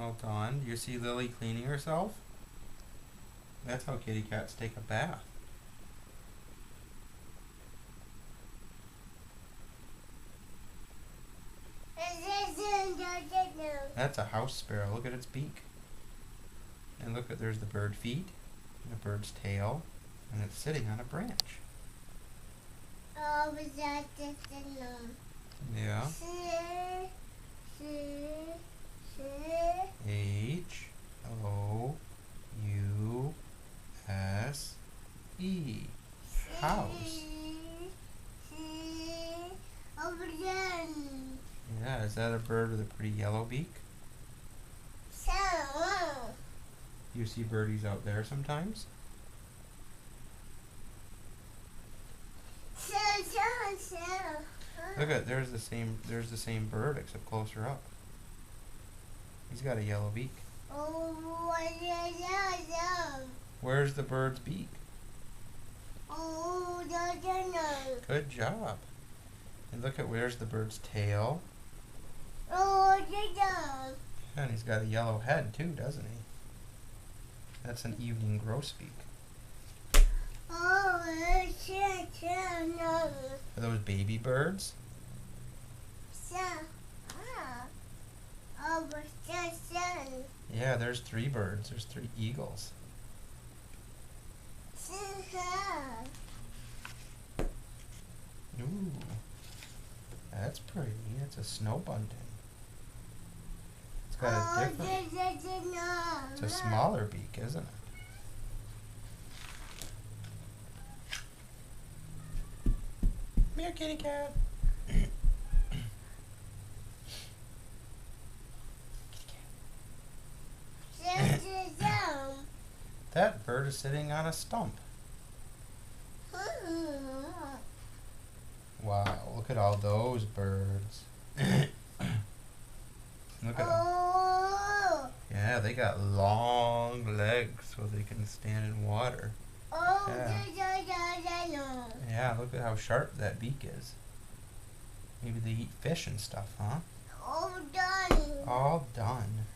All done. Do you see Lily cleaning herself? That's how kitty cats take a bath. That's a house sparrow. Look at its beak. And look at, there's the bird feet, and the bird's tail, and it's sitting on a branch. Oh, was that just Yeah. House. House. Over there. Yeah, is that a bird with a pretty yellow beak? You see birdies out there sometimes? Look at, there's the same bird except closer up. He's got a yellow beak. Oh, yeah. Where's the bird's beak? Oh, no. Good job. And look at, where's the bird's tail? Oh, yeah. And he's got a yellow head too, doesn't he? That's an evening grosbeak. Oh, no. Are those baby birds? Oh, but Yeah, there's 3 birds. There's 3 eagles. Ooh, that's pretty. It's a snow bunting. It's got a different. It's a smaller beak, isn't it? Come here, kitty cat. That bird is sitting on a stump. Wow, look at all those birds. Look at them. Yeah, they got long legs so they can stand in water. Yeah, look at how sharp that beak is. Maybe they eat fish and stuff, huh? All done. All done.